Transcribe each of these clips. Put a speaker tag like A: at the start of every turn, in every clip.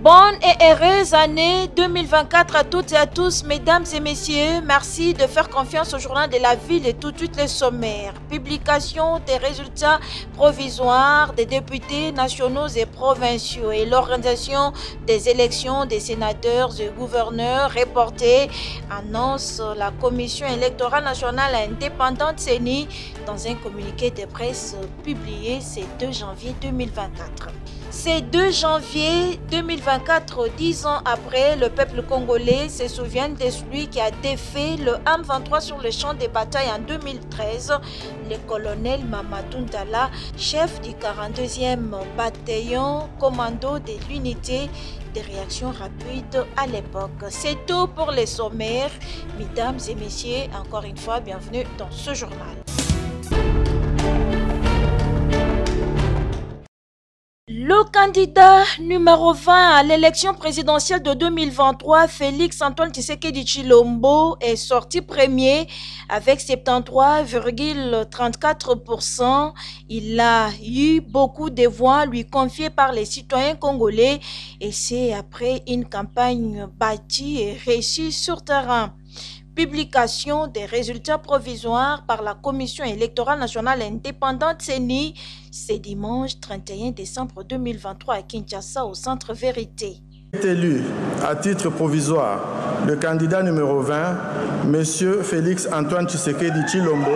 A: Bonne et heureuse année 2024 à toutes et à tous, mesdames et messieurs. Merci de faire confiance au journal de la ville et tout de suite les sommaires. Publication des résultats provisoires des députés nationaux et provinciaux et l'organisation des élections des sénateurs et gouverneurs reportées, annonce la Commission électorale nationale indépendante CENI dans un communiqué de presse publié ce 2 janvier 2024. C'est 2 janvier 2024, 10 ans après, le peuple congolais se souvient de celui qui a défait le M23 sur le champ de bataille en 2013, le colonel Mamadou Ndala, chef du 42e bataillon commando de l'unité de réaction rapide à l'époque. C'est tout pour les sommaires. Mesdames et messieurs, encore une fois, bienvenue dans ce journal. Le candidat numéro 20 à l'élection présidentielle de 2023, Félix Antoine Tshisekedi Tshilombo, est sorti premier avec 73,34%. Il a eu beaucoup de voix lui confiées par les citoyens congolais et c'est après une campagne bâtie et réussie sur terrain. Publication des résultats provisoires par la Commission électorale nationale indépendante CENI, c'est dimanche 31 décembre 2023 à Kinshasa au Centre Vérité.
B: Est élu à titre provisoire le candidat numéro 20, M. Félix Antoine Tshisekedi Tshilombo.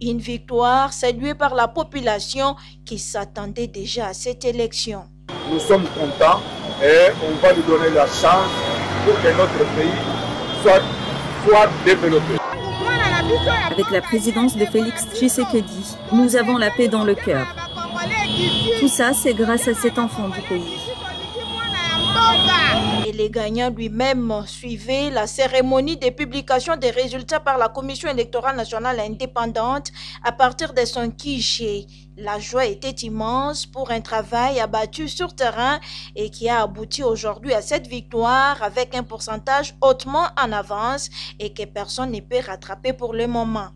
A: Une victoire saluée par la population qui s'attendait déjà à cette élection.
C: Nous sommes contents et on va lui donner la chance pour que notre pays soit développé.
D: Avec la présidence de Félix Tshisekedi, nous avons la paix dans le cœur. Tout ça, c'est grâce à cet enfant du pays.
A: Et les gagnants lui-même suivaient la cérémonie de publication des résultats par la Commission électorale nationale indépendante à partir de son guichet. La joie était immense pour un travail abattu sur terrain et qui a abouti aujourd'hui à cette victoire avec un pourcentage hautement en avance et que personne ne peut rattraper pour le moment.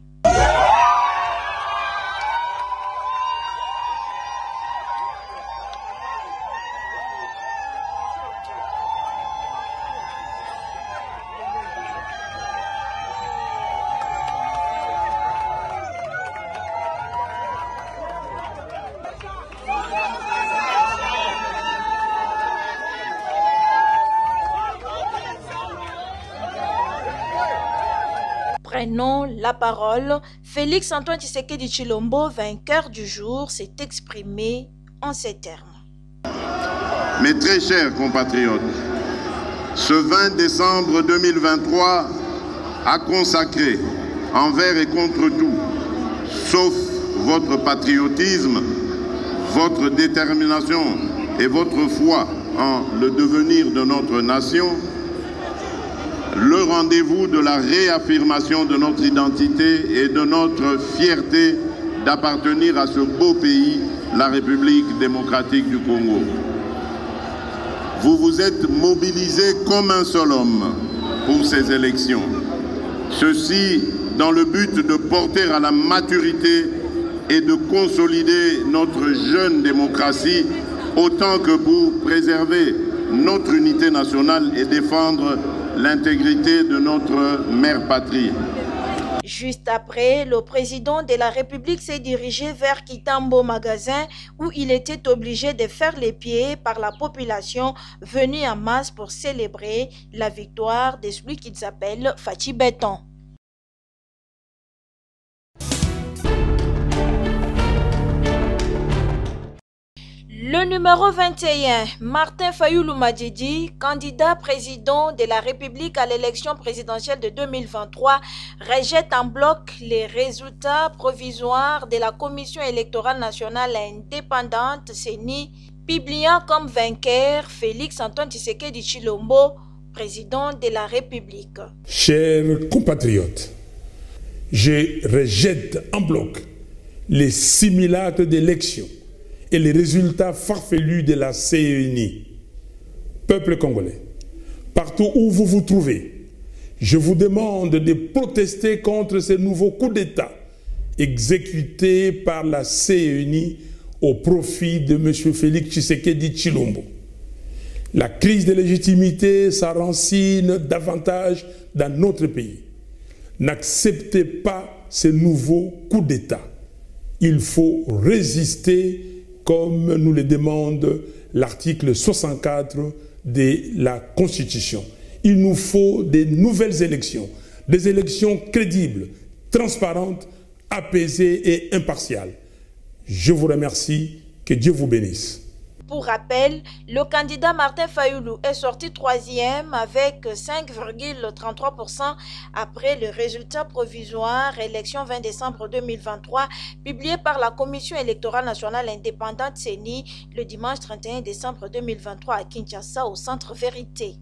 A: Prenons la parole. Félix Antoine Tshisekedi Tshilombo, vainqueur du jour, s'est exprimé en ces termes.
E: Mes très chers compatriotes, ce 20 décembre 2023 a consacré envers et contre tout, sauf votre patriotisme, votre détermination et votre foi en le devenir de notre nation, le rendez-vous de la réaffirmation de notre identité et de notre fierté d'appartenir à ce beau pays, la République démocratique du Congo. Vous vous êtes mobilisés comme un seul homme pour ces élections. Ceci dans le but de porter à la maturité et de consolider notre jeune démocratie autant que pour préserver notre unité nationale et défendre l'intégrité de notre mère patrie.
A: Juste après, le président de la République s'est dirigé vers Kitambo Magasin où il était obligé de faire les pieds par la population venue en masse pour célébrer la victoire de celui qu'il s'appelle Fachi Béton. Le numéro 21, Martin Fayoulou Madjidi, candidat président de la République à l'élection présidentielle de 2023, rejette en bloc les résultats provisoires de la Commission électorale nationale indépendante CENI, publiant comme vainqueur Félix Antoine Tshisekedi Tshilombo, président de la République.
F: Chers compatriotes, je rejette en bloc les simulacres d'élection et les résultats farfelus de la CENI. Peuple congolais, partout où vous vous trouvez, je vous demande de protester contre ces nouveaux coups d'État exécutés par la CENI au profit de M. Félix Tshisekedi Tshilombo. La crise de légitimité s'enracine davantage dans notre pays. N'acceptez pas ce nouveau coup d'État. Il faut résister comme nous le demande l'article 64 de la Constitution. Il nous faut de nouvelles élections, des élections crédibles, transparentes, apaisées et impartiales. Je vous remercie, que Dieu vous bénisse.
A: Pour rappel, le candidat Martin Fayulu est sorti 3e avec 5,33% après le résultat provisoire élection 20 décembre 2023 publié par la Commission électorale nationale indépendante CENI le dimanche 31 décembre 2023 à Kinshasa au Centre Vérité.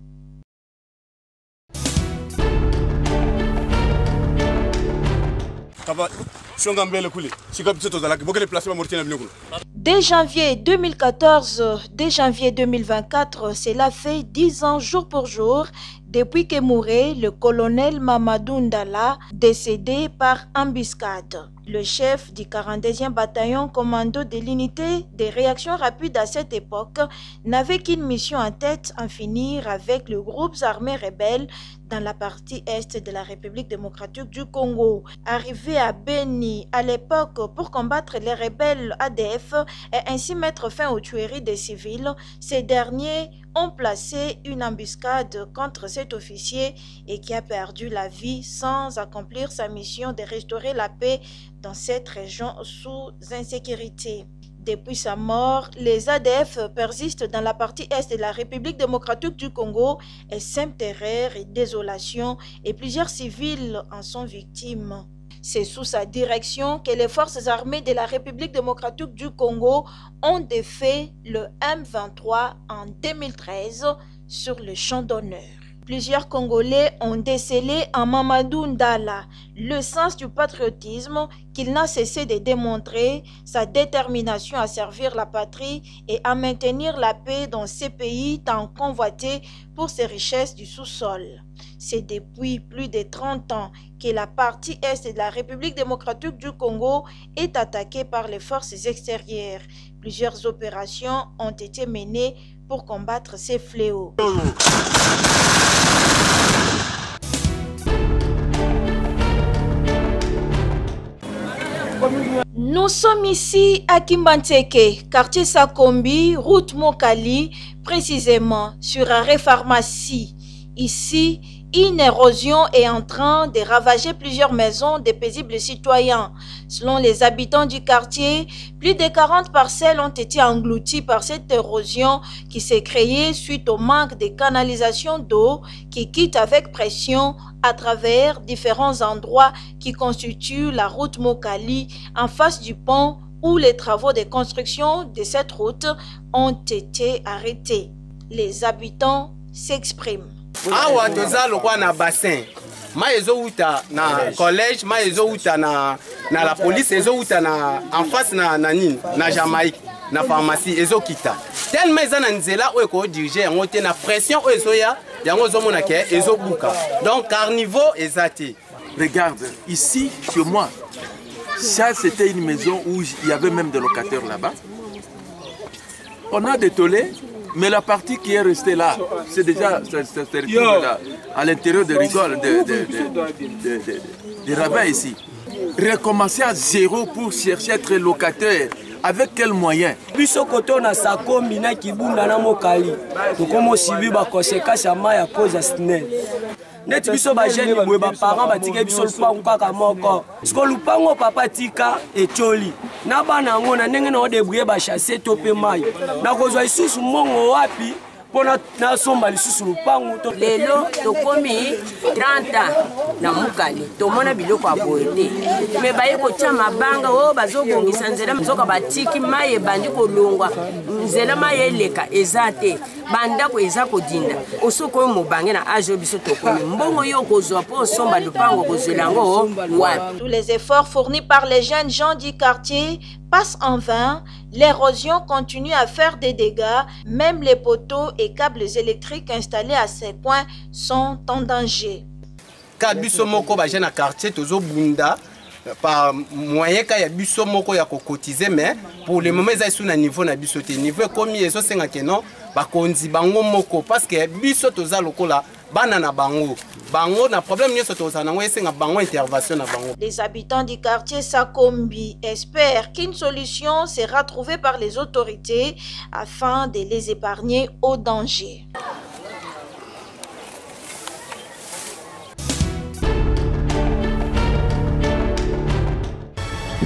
A: Dès janvier 2014, dès janvier 2024, cela fait 10 ans jour pour jour depuis que mourait le colonel Mamadou Ndala, décédé par embuscade. Le chef du 42e bataillon commando de l'unité des réactions rapides à cette époque n'avait qu'une mission en tête, en finir avec les groupes armés rebelles dans la partie est de la République démocratique du Congo. Arrivé à Beni à l'époque pour combattre les rebelles ADF et ainsi mettre fin aux tueries des civils, ces derniers ont placé une embuscade contre cet officier et qui a perdu la vie sans accomplir sa mission de restaurer la paix dans cette région sous insécurité. Depuis sa mort, les ADF persistent dans la partie est de la République démocratique du Congo et sèment terreur et désolation et plusieurs civils en sont victimes. C'est sous sa direction que les forces armées de la République démocratique du Congo ont défait le M23 en 2013 sur le champ d'honneur. Plusieurs Congolais ont décelé en Mamadou Ndala le sens du patriotisme qu'il n'a cessé de démontrer, sa détermination à servir la patrie et à maintenir la paix dans ces pays tant convoités pour ses richesses du sous-sol. C'est depuis plus de 30 ans que la partie est de la République démocratique du Congo est attaquée par les forces extérieures. Plusieurs opérations ont été menées pour combattre ces fléaux. Nous sommes ici à Kimbanteke, quartier Sakombi, route Mokali, précisément sur arrêt pharmacie. Ici, une érosion est en train de ravager plusieurs maisons de paisibles citoyens. Selon les habitants du quartier, plus de 40 parcelles ont été englouties par cette érosion qui s'est créée suite au manque de canalisation d'eau qui quitte avec pression à travers différents endroits qui constituent la route Mokali en face du pont où les travaux de construction de cette route ont été arrêtés. Les habitants s'expriment.
G: Awa toza lokwa na bassin ma ezouta na collège ma ezouta na la police ezouta na en face na nini na Jamaïque na pharmacie ezokita tellement eza na nzela oyo ko diriger yango te na pression oyo ezoya yango zomona ke ezobuka donc carnivore ezati.
H: Regarde ici chez moi, ça c'était une maison où il y avait même des locataires là-bas. On a détolé. Mais la partie qui est restée là, c'est déjà à l'intérieur de rigole, de rabbins ici. Recommencer à zéro pour chercher à être locataire, avec quels moyens?
I: Biso koto na sako mina kibunda na mokali. Tokomo sibi ba conséquence ya ma ya cause ya SNEL. Neti biso ba jeune boye ba parents batika biso lupango kaka moko. Siko lupango papa tika etioli. Na bana ngo na ndenge na odebouye ba chasser tope mai. Na kozwa isusu mongo wapi pona na somba lisusu lupango to.
J: Lelo tokomi 30 ans na mukali. Tomona biloko aboete. Me baye ko tia mabanga o bazobongisa nzela mzoka batiki mai ebandi kolongwa. Nzela mai eleka ezate. Banda ko eza kodinda. Osoko mobange na ajo biso tokomi. Mbongo yo kozwa po somba lupango kozelango wapi.
A: Tous les efforts fournis par les jeunes gens du quartier passent en vain. L'érosion continue à faire des dégâts. Même les poteaux et câbles électriques installés à ces coins sont en danger.
G: Kabiso moko ba jeune quartier tozo bunda par moyen ka ya biso moko ya kokotiser, mais pour le moment ils sont na niveau na biso te niveau comme eso senga keno ba konzi bango moko parce que biso toza lokola bana na bango na problème nyoso toza nango esenga bango intervention na bango.
A: Les habitants du quartier Sakombi espèrent qu'une solution sera trouvée par les autorités afin de les épargner au danger.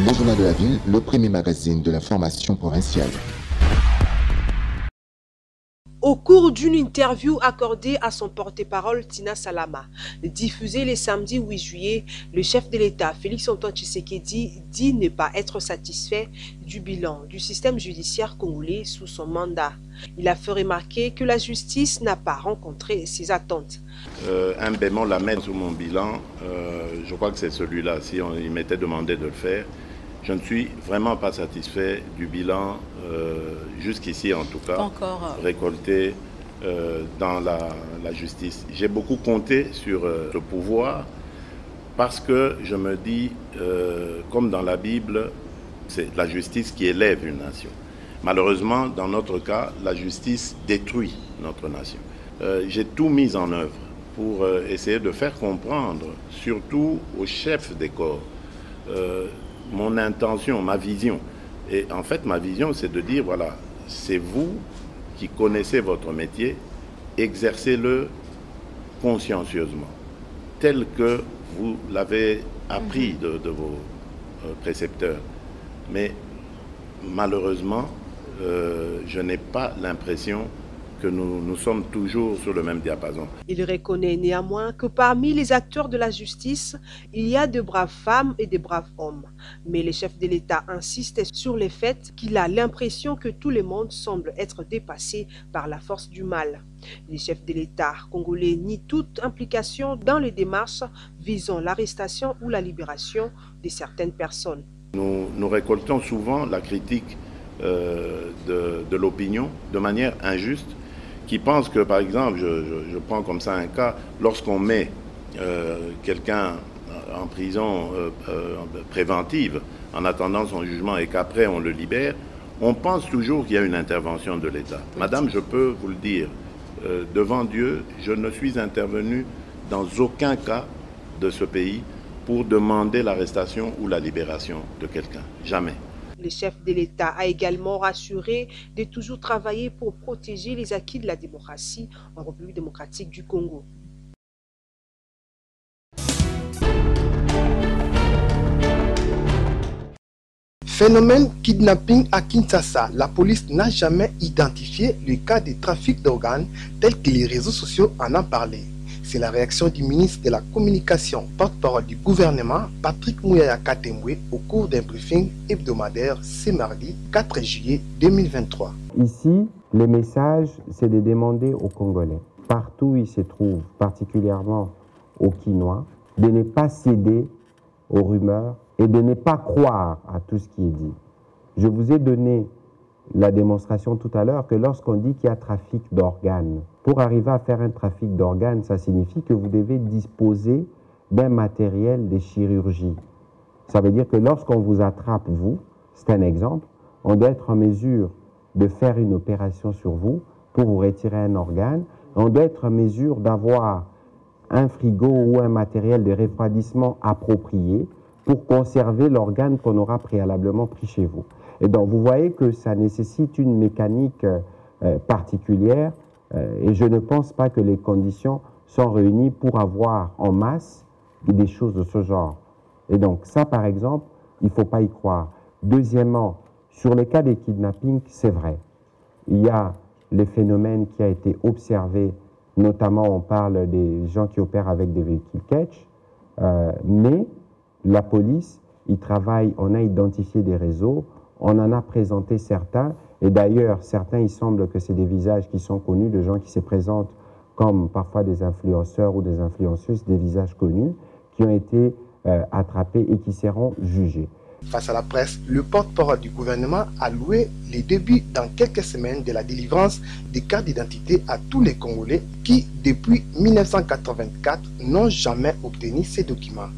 K: Le journal de la ville, le premier magazine de la formation provinciale.
L: Au cours d'une interview accordée à son porte-parole Tina Salama, diffusée le samedi 8 juillet, le chef de l'État, Félix-Antoine Tshisekedi, dit ne pas être satisfait du bilan du système judiciaire congolais sous son mandat. Il a fait remarquer que la justice n'a pas rencontré ses attentes.
E: Un bémol la mettre sur mon bilan, je crois que c'est celui-là, si il m'était demandé de le faire. Je ne suis vraiment pas satisfait du bilan, jusqu'ici en tout cas, récolté dans la justice. J'ai beaucoup compté sur le pouvoir parce que je me dis, comme dans la Bible, c'est la justice qui élève une nation. Malheureusement, dans notre cas, la justice détruit notre nation. J'ai tout mis en œuvre pour essayer de faire comprendre, surtout aux chefs des corps, mon intention, ma vision. Et en fait, ma vision, c'est de dire, voilà, c'est vous qui connaissez votre métier, exercez-le consciencieusement, tel que vous l'avez appris de vos précepteurs. Mais malheureusement, je n'ai pas l'impression que nous sommes toujours sur le même diapason.
L: Il reconnaît néanmoins que parmi les acteurs de la justice, il y a de braves femmes et de braves hommes. Mais le chef de l'État insiste sur le fait qu'il a l'impression que tout le monde semble être dépassé par la force du mal. Le chef de l'État congolais nie toute implication dans les démarches visant l'arrestation ou la libération de certaines personnes.
E: Nous récoltons souvent la critique de l'opinion de manière injuste, qui pense que, par exemple, je prends comme ça un cas, lorsqu'on met quelqu'un en prison préventive en attendant son jugement et qu'après on le libère, on pense toujours qu'il y a une intervention de l'État. Madame, je peux vous le dire, devant Dieu, je ne suis intervenu dans aucun cas de ce pays pour demander l'arrestation ou la libération de quelqu'un. Jamais.
L: Le chef de l'État a également rassuré de toujours travailler pour protéger les acquis de la démocratie en République démocratique du Congo.
M: Phénomène kidnapping à Kinshasa. La police n'a jamais identifié le cas de trafic d'organes tel que les réseaux sociaux en ont parlé. C'est la réaction du ministre de la Communication, porte-parole du gouvernement, Patrick Mouyaya Katembwe, au cours d'un briefing hebdomadaire ce mardi 4 juillet 2023.
N: Ici, le message, c'est de demander aux Congolais, partout où ils se trouvent, particulièrement aux Kinois, de ne pas céder aux rumeurs et de ne pas croire à tout ce qui est dit. Je vous ai donné la démonstration tout à l'heure que lorsqu'on dit qu'il y a trafic d'organes, pour arriver à faire un trafic d'organes, ça signifie que vous devez disposer d'un matériel de chirurgie. Ça veut dire que lorsqu'on vous attrape, vous, c'est un exemple, on doit être en mesure de faire une opération sur vous pour vous retirer un organe. On doit être en mesure d'avoir un frigo ou un matériel de refroidissement approprié pour conserver l'organe qu'on aura préalablement pris chez vous. Et donc, vous voyez que ça nécessite une mécanique particulière et je ne pense pas que les conditions sont réunies pour avoir en masse des choses de ce genre. Et donc, ça, par exemple, il ne faut pas y croire. Deuxièmement, sur le cas des kidnappings, c'est vrai. Il y a les phénomènes qui a été observé, notamment on parle des gens qui opèrent avec des véhicules catch, mais la police, il travaille, on a identifié des réseaux, on en a présenté certains, et d'ailleurs, certains, il semble que c'est des visages qui sont connus, de gens qui se présentent comme parfois des influenceurs ou des influenceuses, des visages connus, qui ont été attrapés et qui seront jugés.
M: Face à la presse, le porte-parole du gouvernement a loué les débuts dans quelques semaines de la délivrance des cartes d'identité à tous les Congolais qui, depuis 1984, n'ont jamais obtenu ces documents.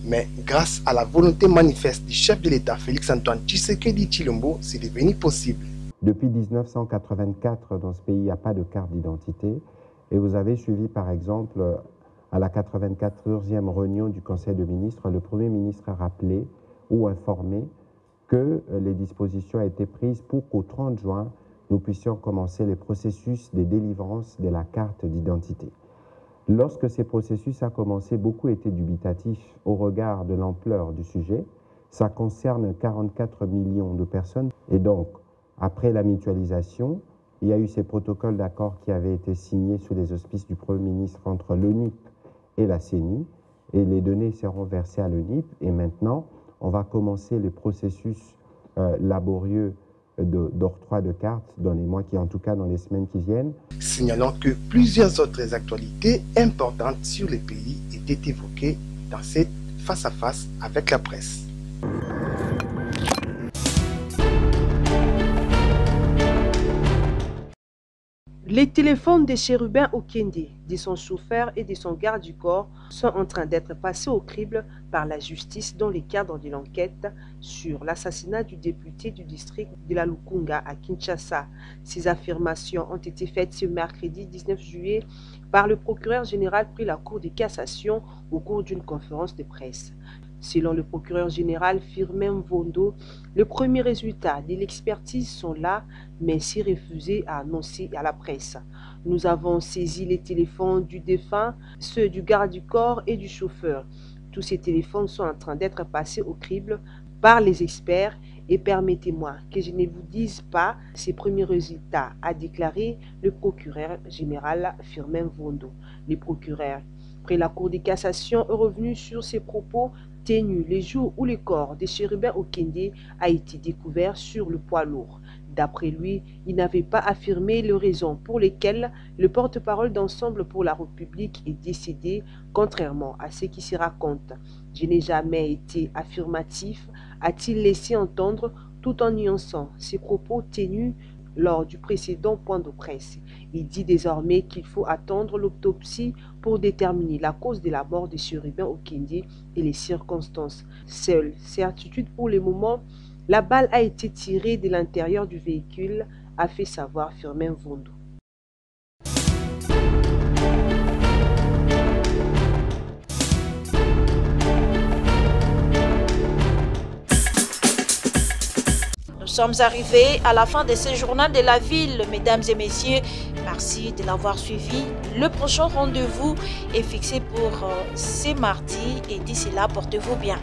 M: Mais grâce à la volonté manifeste du chef de l'État, Félix-Antoine Tshisekedi Tshilombo, c'est devenu possible.
N: Depuis 1984, dans ce pays, il n'y a pas de carte d'identité. Et vous avez suivi, par exemple, à la 94e réunion du Conseil de ministres, le Premier ministre a rappelé ou informé que les dispositions ont été prises pour qu'au 30 juin, nous puissions commencer les processus de délivrance de la carte d'identité. Lorsque ces processus ont commencé, beaucoup étaient dubitatifs au regard de l'ampleur du sujet. Ça concerne 44 millions de personnes. Et donc, après la mutualisation, il y a eu ces protocoles d'accord qui avaient été signés sous les auspices du Premier ministre entre l'ONIP et la CENI. Et les données seront versées à l'ONIP. Et maintenant, on va commencer les processus laborieux d'octroi de cartes dans les mois qui, en tout cas dans les semaines qui viennent.
M: Signalons que plusieurs autres actualités importantes sur le pays étaient évoquées dans cette face-à-face avec la presse.
L: Les téléphones de Chérubin Okende, de son chauffeur et de son garde du corps sont en train d'être passés au crible par la justice dans le cadre de l'enquête sur l'assassinat du député du district de la Lukunga à Kinshasa. Ces affirmations ont été faites ce mercredi 19 juillet par le procureur général pris la Cour de cassation au cours d'une conférence de presse. Selon le procureur général Firmin Vondo, le premier résultat de l'expertise sont là, mais s'est refusé à annoncer à la presse. Nous avons saisi les téléphones du défunt, ceux du garde du corps et du chauffeur. Tous ces téléphones sont en train d'être passés au crible par les experts et permettez-moi que je ne vous dise pas ces premiers résultats, a déclaré le procureur général Firmin Vondo. Le procureur, après la Cour de cassation, est revenu sur ses propos tenus les jours où le corps de Chérubin Okende a été découvert sur le poids lourd. D'après lui, il n'avait pas affirmé les raisons pour lesquelles le porte-parole d'Ensemble pour la République est décédé, contrairement à ce qui se raconte. « Je n'ai jamais été affirmatif », a-t-il laissé entendre, tout en nuançant ses propos tenus lors du précédent point de presse. Il dit désormais qu'il faut attendre l'autopsie pour déterminer la cause de la mort de Chérubin Okende et les circonstances. Seule certitude pour le moment, la balle a été tirée de l'intérieur du véhicule, a fait savoir Firmin Vondo.
A: Nous sommes arrivés à la fin de ce journal de la ville, mesdames et messieurs. Merci de l'avoir suivi. Le prochain rendez-vous est fixé pour ce mardi et d'ici là, portez-vous bien.